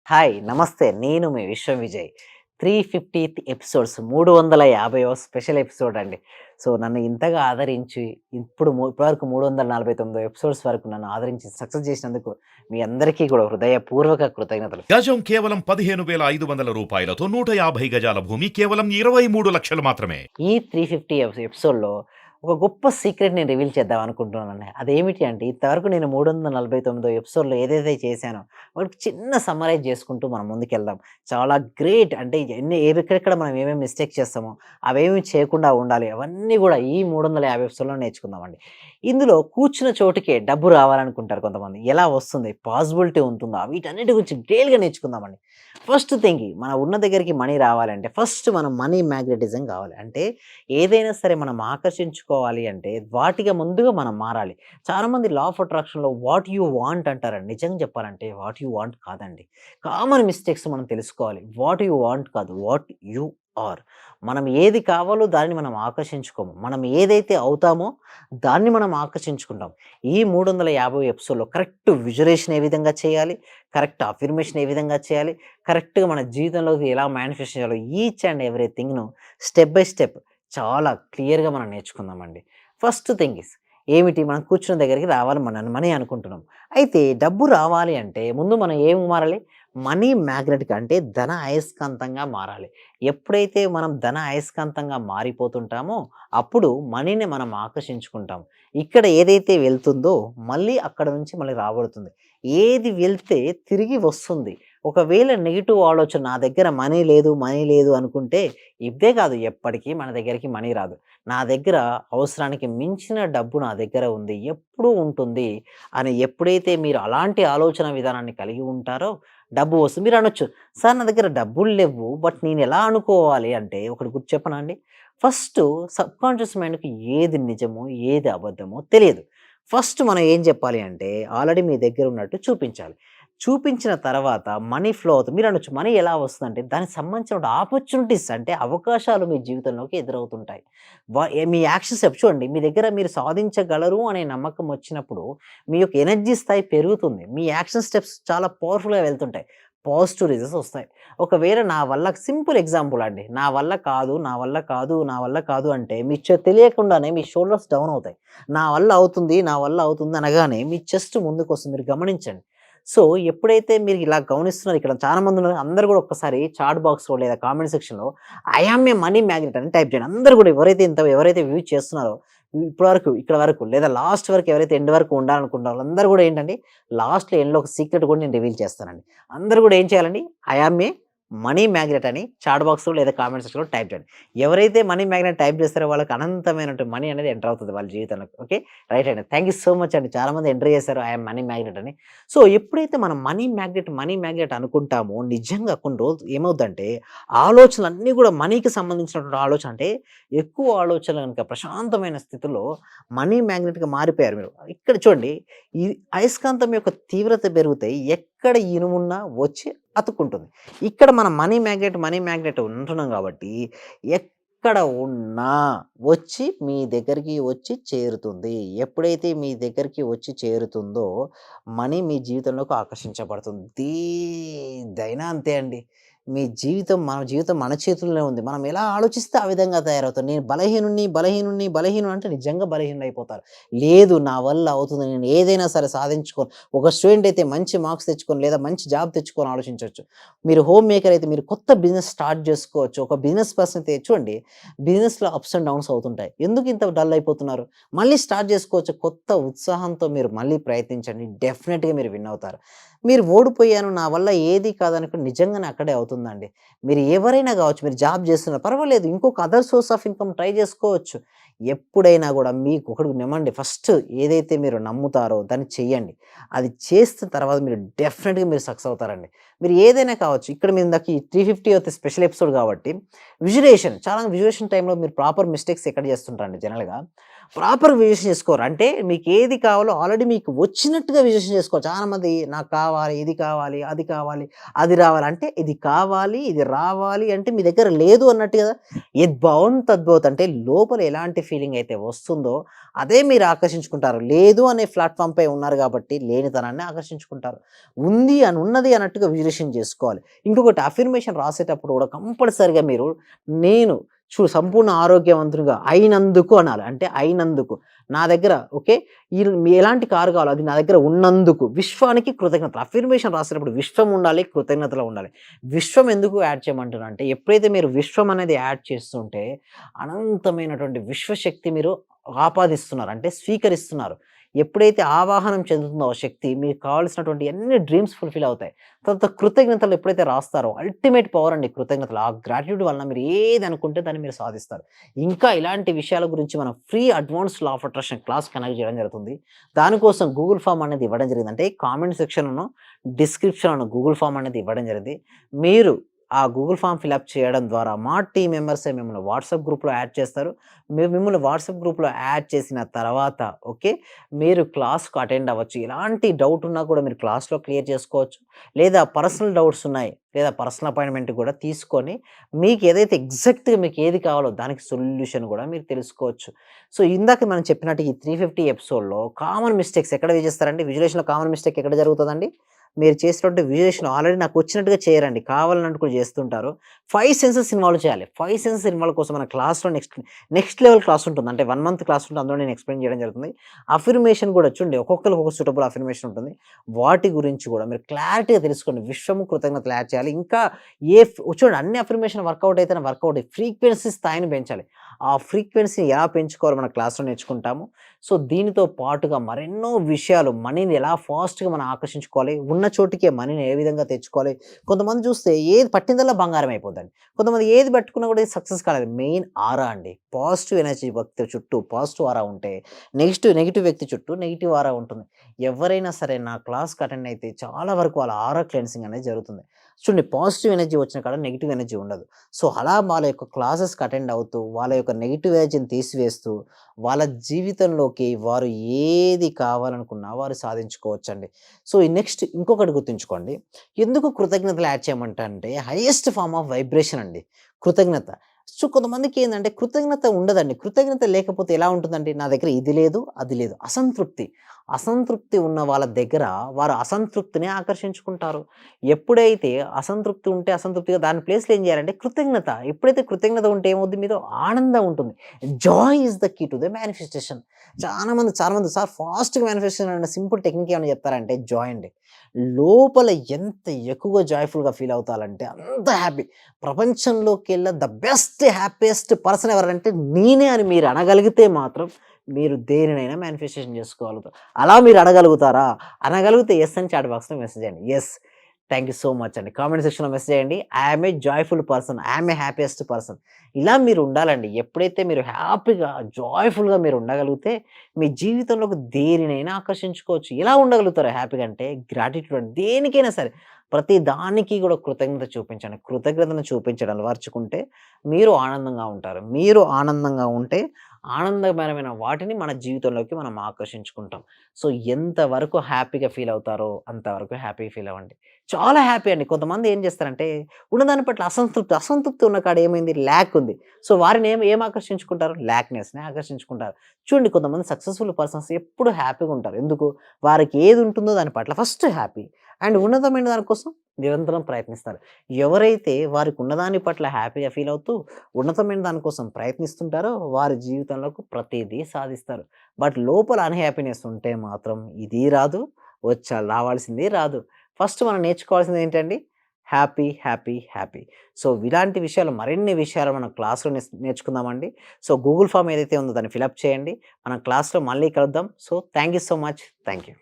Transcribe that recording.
Hi! నమస్తే. నేను మీ విశ్వం Vijay. 350థ్ episodes 350వ special episode అండి. సో, నన్ను ఇంతగా ఆదరించి ఇప్పటివరకు 349 ఎపిసోడ్స్ వరకు నన్ను ఆదరించి సక్సెస్ చేసినందుకు మీ అందరికీ కూడా హృదయపూర్వక కృతజ్ఞతలు. గజం కేవలం 15,500 రూపాయలతో 150 గజాల భూమి కేవలం 23 లక్షలు మాత్రమే. ఈ 350 ఎపిసోడ్‌లో ఒక గొప్ప సీక్రెట్ నేను రివీల్ చేద్దాం అనుకుంటున్నానండి. అదేమిటి అంటే ఇంతవరకు నేను 349 ఎపిసోడ్‌లో ఏదైతే చేశానో వాటికి చిన్న సమ్మరైజ్ చేసుకుంటూ మనం ముందుకెళ్దాం. చాలా గ్రేట్ అంటే ఎక్కడెక్కడ మనం ఏమేమి మిస్టేక్ చేస్తామో అవేమి చేయకుండా ఉండాలి. అవన్నీ కూడా ఈ 350 ఎపిసోడ్‌లో నేర్చుకుందామండి. ఇందులో కూర్చున్న చోటుకే డబ్బు రావాలనుకుంటారు కొంతమంది. ఎలా వస్తుంది? పాసిబిలిటీ ఉంటుందా? వీటన్నిటి గురించి డీటెయిల్‌గా నేర్చుకుందామండి. ఫస్ట్ థింగ్ మన ఉన్న దగ్గరికి మనీ రావాలంటే ఫస్ట్ మనం మనీ మ్యాగ్నెటిజం కావాలి. అంటే ఏదైనా సరే మనం ఆకర్షించుకోవాలి అంటే వాటిగా ముందుగా మనం మారాలి. చాలామంది లా ఆఫ్ అట్రాక్షన్‌లో వాట్ యూ వాంట్ అంటారండి. నిజంగా చెప్పాలంటే వాట్ యూ వాంట్ కాదండి. కామన్ మిస్టేక్స్ మనం తెలుసుకోవాలి. వాట్ యూ వాంట్ కాదు. What you are. మనం ఏది కావాలో దాన్ని మనం ఆకర్షించుకోము. మనం ఏదైతే అవుతామో దాన్ని మనం ఆకర్షించుకుంటాం. ఈ 350 ఎపిసోడ్‌లో కరెక్ట్ విజువలైజేషన్ ఏ విధంగా చేయాలి? కరెక్ట్ అఫర్మేషన్ ఏ విధంగా చేయాలి? కరెక్ట్‌గా మన జీవితంలోకి ఎలా మేనిఫెస్ట్ చేయాలో ఈచ్ అండ్ ఎవ్రీథింగ్‌ను స్టెప్ బై స్టెప్ చాలా క్లియర్‌గా మనం నేర్చుకుందామండి. ఫస్ట్ థింగ్ ఏమిటి? మనం కూర్చున్న దగ్గరికి రావాలి మనీ అనుకుంటున్నాం. అయితే డబ్బు రావాలి అంటే ముందు మనం ఏమి మారాలి? మనీ మ్యాగ్నెట్‌గా అంటే ధన అయస్కాంతంగా మారాలి. ఎప్పుడైతే మనం ధన అయస్కాంతంగా మారిపోతుంటామో అప్పుడు మనీని మనం ఆకర్షించుకుంటాం. ఇక్కడ ఏదైతే వెళ్తుందో మళ్ళీ అక్కడ నుంచి మళ్ళీ రాబడుతుంది. ఏది వెళ్తే తిరిగి వస్తుంది. ఒకవేళ నెగెటివ్ ఆలోచన నా దగ్గర మనీ లేదు అనుకుంటే ఇదే కాదు ఎప్పటికీ మన దగ్గరికి మనీ రాదు. నా దగ్గర అవసరానికి మించిన డబ్బు నా దగ్గర ఉంది. ఎప్పుడూ ఉంటుంది అని ఎప్పుడైతే మీరు అలాంటి ఆలోచన విధానాన్ని కలిగి ఉంటారో డబ్బు వస్తుంది. మీరు అనొచ్చు, "సార్ నా దగ్గర డబ్బులు లెవ్వు. బట్ నేను ఎలా అనుకోవాలి?" అంటే ఒకటి గుర్తు చెప్పనా అండి? ఫస్టు సబ్‌కాన్షియస్ మైండ్‌కి ఏది నిజమో, ఏది అబద్ధమో తెలియదు. ఫస్ట్ మనం ఏం చెప్పాలి అంటే ఆల్రెడీ మీ దగ్గర ఉన్నట్టు చూపించాలి. చూపించిన తర్వాత మనీ ఫ్లో అవుతుంది. మీరనొచ్చు మనీ ఎలా వస్తుందంటే దానికి సంబంధించిన ఆపర్చునిటీస్ అంటే అవకాశాలు మీ జీవితంలోకి ఎదురవుతుంటాయి. మీ యాక్షన్ స్టెప్స్ చూడండి. మీ దగ్గర మీరు సాధించగలరు అనే నమ్మకం వచ్చినప్పుడు మీ యొక్క ఎనర్జీ స్థాయి పెరుగుతుంది. మీ యాక్షన్ స్టెప్స్ చాలా పవర్‌ఫుల్‌గా వెళ్తుంటాయి. పాజిటివ్ రిజల్ట్స్ వస్తాయి. ఒకవేళ నా వల్ల సింపుల్ ఎగ్జాంపుల్ అండి. నా వల్ల కాదు అంటే మీ తెలియకుండానే మీ షోల్డర్స్ డౌన్ అవుతాయి. నా వల్ల అవుతుంది అనగానే మీ చెస్ట్ ముందుకొస్తుంది. మీరు గమనించండి. సో, ఎప్పుడైతే మీరు ఇలా గమనిస్తున్నారు ఇక్కడ చాలామంది ఉన్నారు. అందరూ గూడా ఒక్కసారి చాట్ బాక్స్‌లో లేదా కామెంట్ సెక్షన్‌లో I am a money magnet అని టైప్ చేయండి. అందరూ గూడా ఎవరైతే వ్యూ చేస్తున్నారో ఇక్కడ వరకు లేదా లాస్ట్ వరకు ఎవరైతే ఎండ్ వరకు ఉండాలనుకుంటున్నారో వాళ్ళందరూ గూడా ఏంటంటే లాస్ట్‌లో ఎండ్‌లో ఒక సీక్రెట్ కూడా నేను రివీల్ చేస్తానండి. అందరూ గూడా ఏం చేయాలండి? I am a money magnet అని చాట్ బాక్స్‌లో లేదా కామెంట్ సెక్షన్‌లో టైప్ చేయండి. ఎవరైతే మనీ మ్యాగ్నెట్ టైప్ చేస్తారో వాళ్ళకి అనంతమైనటువంటి మనీ అనేది ఎంటర్ అవుతది వాళ్ళ జీవితంలోకి. ఓకే. రైట్ అండి. థాంక్ యూ సో మచ్ అండి. చాలామంది ఎంటర్ చేశారు ఐ యామ్ మనీ మ్యాగ్నెట్ అని. సో, ఎప్పుడైతే మనం మనీ మ్యాగ్నెట్ అనుకుంటామో నిజంగా కొన్ని రోజులు ఏమవుద్దంటే ఆలోచనలన్నీ గూడా మనీకి సంబంధించినటువంటి ఆలోచన అంటే ఎక్కువ ఆలోచనలు గనుక ప్రశాంతమైన స్థితిలో మనీ మ్యాగ్నెట్‌గా మారిపోయారు మీరు. ఇక్కడ చూడండి ఈ అయస్కాంతం యొక్క తీవ్రత పెరిగితే ఎక్కడ ఇనుమున్నా వచ్చి అతుక్కుంటుంది. ఇక్కడ మనం మనీ మ్యాగ్నెట్ ఉంటున్నాం కాబట్టి ఎక్కడ ఉన్నా వచ్చి మీ దగ్గరికి వచ్చి చేరుతుంది. ఎప్పుడైతే మీ దగ్గరికి వచ్చి చేరుతుందో మనీ మీ జీవితంలోకి ఆకర్షించబడుతుంది. దేదైనా అంతే అండి. మన జీవితం మన చేతుల్లోనే ఉంది. మనం ఎలా ఆలోచిస్తే ఆ విధంగా తయారవుతాం. నేను బలహీనుడిని అంటే నిజంగా బలహీనుడైపోతారు. లేదు నా వల్ల అవుతుంది. నేను ఏదైనా సరే సాధించుకోను. ఒక స్టూడెంట్ అయితే మంచి మార్క్స్ తెచ్చుకొని లేదా మంచి జాబ్ తెచ్చుకొని ఆలోచించొచ్చు. మీరు హోమ్ మేకర్ అయితే మీరు కొత్త బిజినెస్ స్టార్ట్ చేసుకోవచ్చు. ఒక బిజినెస్ పర్సన్ అయితే చూడండి బిజినెస్‌లో అప్స్ అండ్ డౌన్స్ అవుతుంటాయి. ఎందుకు ఇంత డల్ అయిపోతున్నారు? మళ్ళీ స్టార్ట్ చేసుకోవచ్చు. కొత్త ఉత్సాహంతో మీరు మళ్ళీ ప్రయత్నించండి. డెఫినిట్‌గా మీరు విన్ అవుతారు. మీరు ఓడిపోయాను నా వల్ల ఏది కాదనుకుంటే నిజంగానే అక్కడే అవుతుందండి. మీరు ఎవరైనా కావచ్చు, మీరు జాబ్ చేస్తున్నారు పర్వాలేదు. ఇంకొక other source of income try చేసుకోవచ్చు. ఎప్పుడైనా గూడా మీకు ఒకటి నమ్మండి. ఫస్ట్ ఏదైతే మీరు నమ్ముతారో దాన్ని చెయ్యండి. అది చేసిన తర్వాత మీరు డెఫినిట్‌గా మీరు సక్సెస్ అవుతారండి. మీరు ఏదైనా కావచ్చు. ఇక్కడ మీరు ఇందాక ఈ 350th స్పెషల్ ఎపిసోడ్ కాబట్టి విజువలైజేషన్ టైమ్‌లో మీరు ప్రాపర్ మిస్టేక్స్ ఎక్కడ చేస్తుంటారండి జనరల్‌గా ప్రాపర్‌గా విజువలైజేషన్ చేసుకోరు. అంటే మీకు ఏది కావాలో ఆల్రెడీ మీకు వచ్చినట్టుగా విజువలైజేషన్ చేసుకోవాలి. చాలామంది నాకు కావాలి, ఇది కావాలి, అది కావాలి, అది రావాలి. అంటే ఇది కావాలి, ఇది రావాలి అంటే మీ దగ్గర లేదు అన్నట్టు కదా! యద్భావం తద్భవత్ అంటే లోపల ఎలాంటి ఫీలింగ్ అయితే వస్తుందో అదే మీరు ఆకర్షించుకుంటారు. లేదు అనే ప్లాట్‌ఫార్మ్‌పై ఉన్నారు కాబట్టి లేనితనాన్ని ఆకర్షించుకుంటారు. ఉంది అని ఉన్నది అన్నట్టుగా విజువలైజేషన్ చేసుకోవాలి. ఇంకొకటి అఫర్మేషన్ రాసేటప్పుడు కూడా కంపల్సరీగా మీరు నేను సంపూర్ణ ఆరోగ్యవంతునిగా అయినందుకు అనాలి. అంటే అయినందుకు. నా దగ్గర ఓకే. మీ ఎలాంటి కారు కావాలో అది నా దగ్గర ఉన్నందుకు. విశ్వానికి కృతజ్ఞతలు. అఫర్మేషన్ రాసేటప్పుడు విశ్వం ఉండాలి, కృతజ్ఞతలు ఉండాలి. విశ్వం ఎందుకు యాడ్ చేయమంటున్నా అంటే ఎప్పుడైతే మీరు విశ్వం అనేది యాడ్ చేస్తుంటే అనంతమైనటువంటి విశ్వశక్తి మీరు ఆపాదిస్తున్నారు. అంటే స్వీకరిస్తున్నారు. ఎప్పుడైతే ఆవాహనం చెందుతుందో ఆ శక్తి మీకు కావాల్సినటువంటి అన్ని డ్రీమ్స్ ఫుల్‌ఫిల్ అవుతాయి. తర్వాత కృతజ్ఞతలు ఎప్పుడైతే రాస్తారో అల్టిమేట్ పవర్ అండి కృతజ్ఞతలు. ఆ గ్రాటిట్యూడ్ వలన మీరు ఏది అనుకుంటే దాన్ని మీరు సాధిస్తారు. ఇంకా ఇలాంటి విషయాల గురించి మనం free advanced law of attraction class connect చేయడం జరుగుతుంది. దానికోసం గూగుల్ ఫార్మ్ అనేది ఇవ్వడం జరిగింది. అంటే కామెంట్ సెక్షన్‌లోనో, డిస్క్రిప్షన్‌లోనో గూగుల్ ఫార్మ్ అనేది ఇవ్వడం జరిగింది. మీరు ఆ గూగుల్ ఫార్మ్ ఫిలప్ చేయడం ద్వారా మా టీమ్ మెంబర్సే మిమ్మల్ని వాట్సాప్ గ్రూప్‌లో యాడ్ చేస్తారు. మిమ్మల్ని వాట్సాప్ గ్రూప్‌లో యాడ్ చేసిన తర్వాత ఓకే. మీరు క్లాస్‌కు అటెండ్ అవ్వచ్చు. ఎలాంటి డౌట్ ఉన్నా కూడా మీరు క్లాస్‌లో క్లియర్ చేసుకోవచ్చు. లేదా పర్సనల్ డౌట్స్ ఉన్నాయి. లేదా పర్సనల్ అపాయింట్‌మెంట్ కూడా తీసుకొని మీకు ఏదైతే ఎగ్జాక్ట్‌గా మీకు ఏది కావాలో దానికి సొల్యూషన్ కూడా మీరు తెలుసుకోవచ్చు. సో, ఇందాక మనం చెప్పినట్టు ఈ 350 ఎపిసోడ్‌లో కామన్ మిస్టేక్స్ ఎక్కడ చేస్తారండి? విజువలైజేషన్‌లో కామన్ మిస్టేక్ ఎక్కడ జరుగుతదండి? మీరు చేసినటువంటి విజువలైజేషన్ ఆల్రెడీ నాకు వచ్చినట్టుగా చేయరండి. కావాలన్నట్టు కూడా చేస్తుంటారు. 5 సెన్సెస్ ఇన్వాల్వ్ చేయాలి. 5 సెన్సెస్ ఇన్వాల్వ్ కోసం మన క్లాస్‌లో నెక్స్ట్ లెవెల్ క్లాస్ ఉంటుంది. అంటే 1 మంత్ క్లాస్ ఉంటుంది. అందులో నేను ఎక్స్‌ప్లెయిన్ చేయడం జరుగుతుంది. అఫర్మేషన్ కూడా చూడండి ఒక్కొక్కరికి ఒక్కొక్క సూటబుల్ అఫర్మేషన్ ఉంటుంది. వాటి గురించి కూడా మీరు క్లారిటీగా తెలుసుకోండి. విశ్వము కృతజ్ఞతలు యాడ్ చేయాలి. ఇంకా చూడండి అన్ని అఫర్మేషన్ వర్కౌట్ అయితేనే వర్కౌట్ ఫ్రీక్వెన్సీ స్థాయిని పెంచాలి. ఆ ఫ్రీక్వెన్సీని ఎలా పెంచుకోవాలో మన క్లాస్‌లో నేర్చుకుంటాము. సో, దీనితో పాటుగా మరెన్నో విషయాలు మనీని ఎలా ఫాస్ట్‌గా మనం ఆకర్షించుకోవాలి. ఉన్న చోటికే మనీని ఏ విధంగా తెచ్చుకోవాలి. కొంతమంది చూస్తే ఏది పట్టిందల్లా బంగారం అయిపోద్దండి. కొంతమంది ఏది పట్టుకున్నా కూడా సక్సెస్ కాలేదు. మెయిన్ ఆరా అండి. పాజిటివ్ ఎనర్జీ వ్యక్తి చుట్టూ పాజిటివ్ ఆరా ఉంటే నెగెటివ్ వ్యక్తి చుట్టూ నెగెటివ్ ఆరా ఉంటుంది. ఎవరైనా సరే నా క్లాస్‌కి అటెండ్ అయితే చాలా వరకు వాళ్ళ ఆరా క్లెన్సింగ్ అనేది జరుగుతుంది. చూడండి పాజిటివ్ ఎనర్జీ వచ్చిన కాడ నెగెటివ్ ఎనర్జీ ఉండదు. సో, అలా వాళ్ళ యొక్క క్లాసెస్‌కి అటెండ్ అవుతూ వాళ్ళ యొక్క నెగెటివ్ ఎనర్జీని తీసివేస్తూ వాళ్ళ జీవితంలోకి వారు ఏది కావాలనుకున్నా వారు సాధించుకోవచ్చండి. సో, ఈ నెక్స్ట్ ఇంకొకటి గుర్తుంచుకోండి. ఎందుకు కృతజ్ఞతలు యాడ్ చేయమంటా అంటే హైయెస్ట్ ఫార్మ్ ఆఫ్ వైబ్రేషన్ అండి కృతజ్ఞత. సో, కొంతమందికి ఏందంటే కృతజ్ఞత ఉండదండి. కృతజ్ఞత లేకపోతే ఎలా ఉంటుందండి? నా దగ్గర ఇది లేదు, అది లేదు. అసంతృప్తి. అసంతృప్తి ఉన్న వాళ్ళ దగ్గర వారు అసంతృప్తిని ఆకర్షించుకుంటారు. ఎప్పుడైతే అసంతృప్తి ఉంటే అసంతృప్తిగా దాని ప్లేస్‌లో ఏం చేయాలంటే కృతజ్ఞత. ఎప్పుడైతే కృతజ్ఞత ఉంటే ఏమవుద్ది మీలో ఆనందం ఉంటుంది. Joy is the key to the manifestation. చాలా మంది సార్ ఫాస్ట్‌గా మేనిఫెస్టేషన్ అనే సింపుల్ టెక్నిక్ ఏమైనా చెప్తారంటే జాయ్ అండి. లోపల ఎంత ఎక్కువగా జాయ్‌ఫుల్‌గా ఫీల్ అవుతారంటే అంత హ్యాపీ. ప్రపంచంలోకెల్లా ద బెస్ట్ హ్యాపీయెస్ట్ పర్సన్ ఎవరంటే నేనే అని మీరు అనగలిగితే మాత్రం మీరు దేనినైనా మేనిఫెస్టేషన్ చేసుకోగలుగుతారు. అలా మీరు అనగలుగుతారా? అనగలిగితే యెస్ అని చాట్ బాక్స్‌లో మెసేజ్ చేయండి. Yes. Thank you so much అండి. కామెంట్ సెక్షన్‌లో మెసేజ్ చేయండి. I am A joyful person. I am A happiest person. ఇలా మీరు ఉండాలండి. ఎప్పుడైతే మీరు హ్యాపీగా, జాయ్‌ఫుల్‌గా మీరు ఉండగలిగితే మీ జీవితంలోకి దేనినైనా ఆకర్షించుకోవచ్చు. ఎలా ఉండగలుగుతారు హ్యాపీగా అంటే గ్రాటిట్యూడ్ దేనికైనా సరే. ప్రతి దానికి కూడా కృతజ్ఞత చూపించండి. కృతజ్ఞతను చూపించడం అలవర్చుకుంటే మీరు ఆనందంగా ఉంటారు. మీరు ఆనందంగా ఉంటే ఆనందకరమైన వాటిని మన జీవితంలోకి మనం ఆకర్షించుకుంటాం. సో, ఎంతవరకు హ్యాపీగా ఫీల్ అవుతారో అంతవరకు హ్యాపీగా ఫీల్ అవ్వండి. చాలా హ్యాపీ అండి. కొంతమంది ఏం చేస్తారంటే ఉన్నదాని పట్ల అసంతృప్తి ఉన్న కాడ ఏమైంది ల్యాక్ ఉంది. సో, వారిని ఏం ఆకర్షించుకుంటారు? ల్యాక్‌నెస్‌ని ఆకర్షించుకుంటారు. చూడండి కొంతమంది సక్సెస్‌ఫుల్ పర్సన్స్ ఎప్పుడు హ్యాపీగా ఉంటారు. ఎందుకు? వారికి ఏది ఉంటుందో దాని పట్ల ఫస్ట్ హ్యాపీ. అండ్ ఉన్నతమైన దాని కోసం నిరంతరం ప్రయత్నిస్తారు. ఎవరైతే వారికి ఉన్నదాని పట్ల హ్యాపీగా ఫీల్ అవుతూ ఉన్నతమైన దాని కోసం ప్రయత్నిస్తుంటారో వారి జీవితంలోకి ప్రతీదీ సాధిస్తారు. బట్ లోపల అన్‌హ్యాపీనెస్ ఉంటే మాత్రం ఇది రాదు, రావాల్సింది రాదు. ఫస్ట్ మనం నేర్చుకోవాల్సింది ఏంటండి? Happy, happy, happy. సో, ఇలాంటి విషయాలు మరిన్ని విషయాలు మనం క్లాస్‌లో నేర్చుకుందామండి. సో, గూగుల్ ఫార్మ్ ఏదైతే ఉందో దాన్ని ఫిలప్ చేయండి. మనం క్లాస్‌లో మళ్ళీ కలుద్దాం. So, thank you so much. Thank you.